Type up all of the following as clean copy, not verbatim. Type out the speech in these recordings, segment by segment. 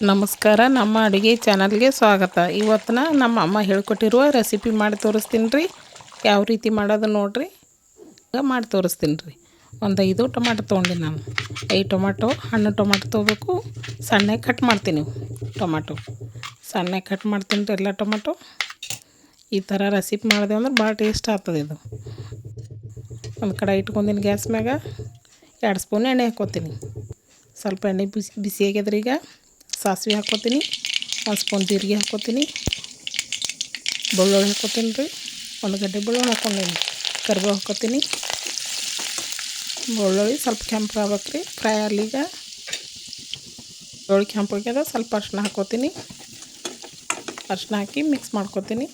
ನಮಸ್ಕಾರ, ನಮ್ಮ ಅಡುಗೆ ಚಾನಲ್ಗೆ ಸ್ವಾಗತ. ಇವತ್ತಿನ ನಮ್ಮ ಅಮ್ಮ ಹೇಳ್ಕೊಟ್ಟಿರುವ ರೆಸಿಪಿ ಮಾಡಿ ತೋರಿಸ್ತೀನಿ ರೀ. ಯಾವ ರೀತಿ ಮಾಡೋದು ನೋಡಿರಿ. ಈಗ ಮಾಡಿ ತೋರಿಸ್ತೀನಿ ರೀ. ಒಂದು 5 ಟೊಮಾಟೊ ತೊಗೊಂಡಿನಿ ನಾನು. 5 ಟೊಮಾಟೊ, ಹಣ್ಣು ಟೊಮಾಟೊ ತೊಗೋಬೇಕು. ಸಣ್ಣಗೆ ಕಟ್ ಮಾಡ್ತೀನಿ ಟೊಮಾಟೊ. ಸಣ್ಣಗೆ ಕಟ್ ಮಾಡ್ತೀನಿ ರೀ ಎಲ್ಲ ಟೊಮಾಟೊ. ಈ ಥರ ರೆಸಿಪಿ ಮಾಡಿದೆ ಅಂದ್ರೆ ಭಾಳ ಟೇಸ್ಟ್ ಆಗ್ತದೆ ಇದು. ಒಂದು ಕಡೆ ಇಟ್ಕೊಂದಿನಿ ಗ್ಯಾಸ್ ಮ್ಯಾಗ. 2 ಸ್ಪೂನ್ ಎಣ್ಣೆ ಹಾಕ್ಕೊತೀನಿ. ಸ್ವಲ್ಪ ಎಣ್ಣೆ ಬಿಸಿ ಆಗ್ಯದ್ರಿ. ಈಗ ಸಾಸಿವೆ ಹಾಕ್ಕೊತೀನಿ. 1 ಸ್ಪೂನ್ ಜೀರಿಗೆ ಹಾಕ್ಕೊತೀನಿ. ಬೆಳ್ಳುಳ್ಳಿ ಹಾಕ್ಕೊತೀನಿ ರೀ. 1 ಗಡ್ಡೆ ಬೆಳ್ಳುಳ್ಳಿ ಹಾಕ್ಕೊಂಡೀನಿ. ಕರಿಬೇವು ಹಾಕ್ಕೊತೀನಿ. ಬೆಳ್ಳುಳ್ಳಿ ಸ್ವಲ್ಪ ಕೆಂಪು ಆಗ್ಬೇಕು ರೀ, ಫ್ರೈ ಆಗಲಿ. ಈಗ ಬೆಳ್ಳುಳ್ಳಿ ಕೆಂಪು ಆಗ್ಯದ. ಸ್ವಲ್ಪ ಅರಿಶಿನ ಹಾಕ್ಕೊತೀನಿ. ಅರಿಶಿನ ಹಾಕಿ ಮಿಕ್ಸ್ ಮಾಡ್ಕೊತೀನಿ.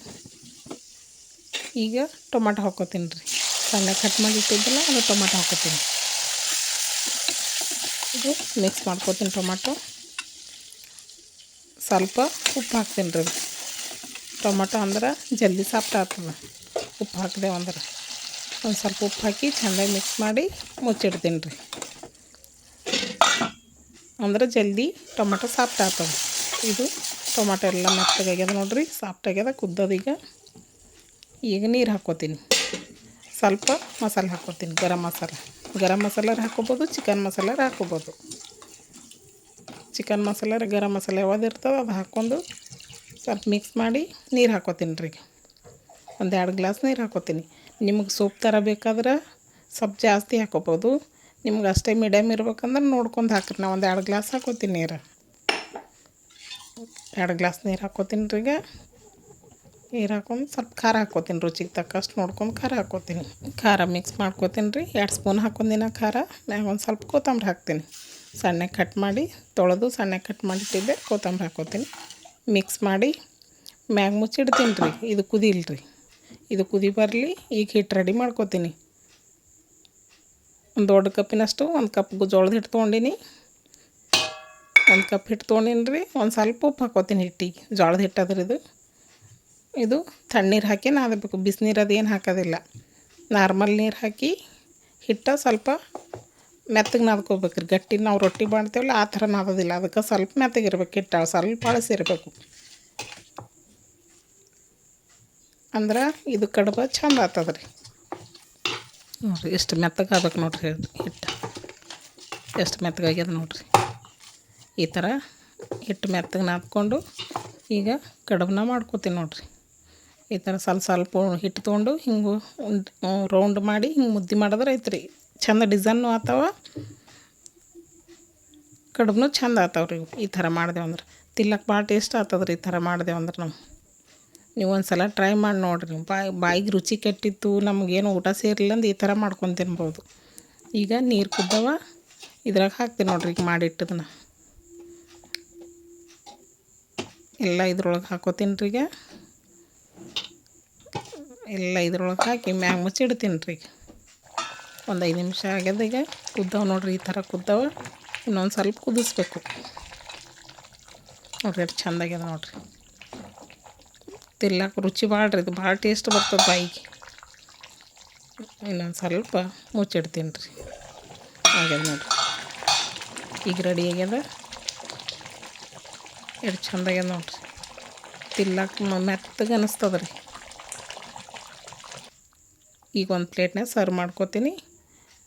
ಈಗ ಟೊಮಾಟೊ ಹಾಕ್ಕೊತೀನಿ ರೀ. ಸಣ್ಣ ಕಟ್ ಮಾಡಿ ಇಟ್ಟಿದ್ದಲ್ಲ ಅದು ಟೊಮಾಟೊ ಹಾಕ್ಕೊತೀನಿ. ಇದು ಮಿಕ್ಸ್ ಮಾಡ್ಕೊತೀನಿ ಟೊಮಾಟೊ. ಸ್ವಲ್ಪ ಉಪ್ಪು ಹಾಕ್ತೀನಿ ರೀ. ಟೊಮಾಟೊ ಅಂದ್ರೆ ಜಲ್ದಿ ಸಾಫ್ಟ್ ಆಗ್ತದೆ ಉಪ್ಪು ಹಾಕಿದೆವು ಅಂದ್ರೆ. ಒಂದು ಸ್ವಲ್ಪ ಉಪ್ಪು ಹಾಕಿ ಚೆಂದಾಗಿ ಮಿಕ್ಸ್ ಮಾಡಿ ಮುಚ್ಚಿಡ್ತೀನಿ ರೀ. ಅಂದ್ರೆ ಜಲ್ದಿ ಟೊಮಾಟೊ ಸಾಫ್ಟ್ ಆಗ್ತದೆ. ಇದು ಟೊಮಾಟೊ ಎಲ್ಲ ಮೆತ್ತಗಾಗ್ಯದ ನೋಡಿರಿ, ಸಾಫ್ಟ್ ಆಗ್ಯದ, ಕುದ್ದದ. ಈಗ ನೀರು ಹಾಕ್ಕೊತೀನಿ. ಸ್ವಲ್ಪ ಮಸಾಲೆ ಹಾಕ್ಕೊತೀನಿ. ಗರಂ ಮಸಾಲೆ ಹಾಕ್ಕೊಬೋದು, ಚಿಕನ್ ಮಸಾಲೆ ಹಾಕ್ಕೊಬೋದು. ಚಿಕನ್ ಮಸಾಲೆ, ಗರಂ ಮಸಾಲೆ ಯಾವ್ದು ಇರ್ತದೆ ಅದು ಹಾಕ್ಕೊಂಡು ಸ್ವಲ್ಪ ಮಿಕ್ಸ್ ಮಾಡಿ ನೀರು ಹಾಕ್ಕೊತೀನಿ ರೀ. ಒಂದು 2 ಗ್ಲಾಸ್ ನೀರು ಹಾಕ್ಕೊತೀನಿ. ನಿಮಗೆ ಸೂಪ್ ಥರ ಬೇಕಾದ್ರೆ ಸ್ವಲ್ಪ ಜಾಸ್ತಿ ಹಾಕ್ಕೊಬೋದು. ನಿಮ್ಗೆ ಅಷ್ಟೇ ಮೀಡಿಯಮ್ ಇರ್ಬೇಕಂದ್ರೆ ನೋಡ್ಕೊಂಡು ಹಾಕ್ರಿ. ನಾನು ಒಂದು 2 ಗ್ಲಾಸ್ ಹಾಕ್ಕೊತೀನಿ ನೀರು. 2 ಗ್ಲಾಸ್ ನೀರು ಹಾಕ್ಕೊತೀನಿ ರೀ. ಈಗ ನೀರು ಹಾಕ್ಕೊಂಡು ಸ್ವಲ್ಪ ಖಾರ ಹಾಕ್ಕೊತೀನಿ. ರುಚಿಗೆ ತಕ್ಕಷ್ಟು ನೋಡ್ಕೊಂಡು ಖಾರ ಹಾಕ್ಕೊತೀನಿ. ಖಾರ ಮಿಕ್ಸ್ ಮಾಡ್ಕೊತೀನಿ ರೀ. 2 ಸ್ಪೂನ್ ಹಾಕ್ಕೊಂಡಿನ ಖಾರ. ಮ್ಯಾಗ ಒಂದು ಸ್ವಲ್ಪ ಕೊತ್ತಂಬರಿ ಹಾಕ್ತೀನಿ. ಸಣ್ಣಗೆ ಕಟ್ ಮಾಡಿ ತೊಳೆದು ಸಣ್ಣಗೆ ಕಟ್ ಮಾಡಿಟ್ಟಿದ್ದೆ. ಕೊತ್ತಂಬರಿ ಹಾಕ್ಕೊತೀನಿ. ಮಿಕ್ಸ್ ಮಾಡಿ ಮ್ಯಾಗ ಮುಚ್ಚಿಡ್ತೀನಿ ರೀ. ಇದು ಕುದಿಲ್ಲ ರೀ. ಇದು ಕುದಿ ಬರಲಿ. ಈಗ ಹಿಟ್ಟು ರೆಡಿ ಮಾಡ್ಕೊತೀನಿ. ಒಂದು ದೊಡ್ಡ ಕಪ್ಪಿನಷ್ಟು 1 ಕಪ್ ಜೋಳದ ಹಿಟ್ಟು ತೊಗೊಂಡಿನಿ. 1 ಕಪ್ ಹಿಟ್ಟು ತೊಗೊಂಡಿನಿ ರೀ. ಒಂದು ಸ್ವಲ್ಪ ಉಪ್ಪು ಹಾಕ್ಕೊತೀನಿ ಹಿಟ್ಟಿಗೆ. ಜೋಳದ ಹಿಟ್ಟು ಅದ್ರ ಇದು ತಣ್ಣೀರು ಹಾಕಿ ನಾದಬೇಕು. ಬಿಸಿನೀರು ಅದೇನು ಹಾಕೋದಿಲ್ಲ. ನಾರ್ಮಲ್ ನೀರು ಹಾಕಿ ಹಿಟ್ಟು ಸ್ವಲ್ಪ ಮೆತ್ತಗೆ ನಾದ್ಕೋಬೇಕು ರೀ. ಗಟ್ಟಿ ನಾವು ರೊಟ್ಟಿ ಮಾಡ್ತೇವಲ್ಲ ಆ ಥರ ನಾದೋದಿಲ್ಲ. ಅದಕ್ಕೆ ಸ್ವಲ್ಪ ಮೆತ್ತಗಿರ್ಬೇಕು ಹಿಟ್ಟು. ಸ್ವಲ್ಪ ಅಳಸಿರ್ಬೇಕು ಅಂದ್ರೆ ಇದು ಕಡುಬು ಚಂದ ಆಗ್ತದೆ ರೀ. ನೋಡಿರಿ ಎಷ್ಟು ಮೆತ್ತಗಾಗ್ಬೇಕು ನೋಡಿರಿ ಹಿಟ್ಟು. ಎಷ್ಟು ಮೆತ್ತಗಾಗ್ಯದ ನೋಡಿರಿ. ಈ ಥರ ಹಿಟ್ಟು ಮೆತ್ತಗೆ ನಾದ್ಕೊಂಡು ಈಗ ಕಡುಬನ್ನ ಮಾಡ್ಕೊತೀನಿ ನೋಡಿರಿ. ಈ ಥರ ಸ್ವಲ್ಪ ಹಿಟ್ಟು ತೊಗೊಂಡು ಹಿಂಗೆ ರೌಂಡ್ ಮಾಡಿ ಹಿಂಗೆ ಮುದ್ದೆ ಮಾಡಿದ್ರೆ ಐತ್ರಿ. ಚಂದ ಡಿಸೈನು ಆಗ್ತಾವ, ಕಡುಬು ಚಂದ ಆಗ್ತಾವೆ ರೀ. ಈ ಥರ ಮಾಡಿದೆವು ಅಂದ್ರೆ ತಿನ್ನಕ್ಕೆ ಭಾಳ ಟೇಸ್ಟ್ ಆಗ್ತದೆ ರೀ. ಈ ಥರ ಮಾಡಿದೆವು ಅಂದ್ರೆ ನೀವು ಒಂದು ಸಲ ಟ್ರೈ ಮಾಡಿ ನೋಡಿರಿ. ಬಾಯಿಗೆ ರುಚಿ ಕೆಟ್ಟಿತ್ತು, ನಮಗೇನು ಊಟ ಸೇರಿಲ್ಲ ಅಂದ್ರೆ ಈ ಥರ ಮಾಡ್ಕೊಂಡು ತಿನ್ಬೋದು. ಈಗ ನೀರು ಕುದ್ದವ, ಇದ್ರಾಗ ಹಾಕ್ತೀನಿ ನೋಡಿರಿ. ಈಗ ಮಾಡಿಟ್ಟದನ್ನ ಎಲ್ಲ ಇದ್ರೊಳಗೆ ಹಾಕ್ಕೊತೀನಿ ರೀ. ಈಗ ಎಲ್ಲ ಇದ್ರೊಳಗೆ ಹಾಕಿ ಮ್ಯಾಗ ಮುಚ್ಚಿಡ್ತೀನಿ ರೀ. ಈಗ ಒಂದು 5 ನಿಮಿಷ ಆಗ್ಯದ. ಈಗ ಕುದ್ದವ ನೋಡಿರಿ. ಈ ಥರ ಕುದ್ದವ. ಇನ್ನೊಂದು ಸ್ವಲ್ಪ ಕುದಿಸ್ಬೇಕು ನೋಡಿರಿ. ಎಷ್ಟು ಚೆಂದಾಗ್ಯದ ನೋಡಿರಿ. ತಿನ್ನಕ್ಕೆ ರುಚಿ ಭಾಳ ರೀ. ಇದು ಭಾಳ ಟೇಸ್ಟ್ ಬರ್ತದೆ ಬಾಯಿಗೆ. ಇನ್ನೊಂದು ಸ್ವಲ್ಪ ಮುಚ್ಚಿಡ್ತೀನಿ ರೀ. ಆಗ್ಯದ ನೋಡಿರಿ. ಈಗ ರೆಡಿ ಆಗ್ಯದ. ಎಷ್ಟು ಚೆಂದಾಗ್ಯದ ನೋಡಿರಿ. ತಿನ್ನಕ್ಕೆ ಮೆತ್ತಗೆ ಅನ್ನಿಸ್ತದೆ ರೀ. ಈಗ ಒಂದು ಪ್ಲೇಟ್ನಾಗ ಸರ್ವ್ ಮಾಡ್ಕೊತೀನಿ.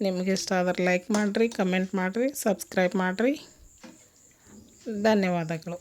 ನಿಮ್ಗೆ ಇಷ್ಟ ಆದ್ರೆ ಲೈಕ್ ಮಾಡಿರಿ, ಕಮೆಂಟ್ ಮಾಡಿರಿ, ಸಬ್ಸ್ಕ್ರೈಬ್ ಮಾಡಿರಿ. ಧನ್ಯವಾದಗಳು.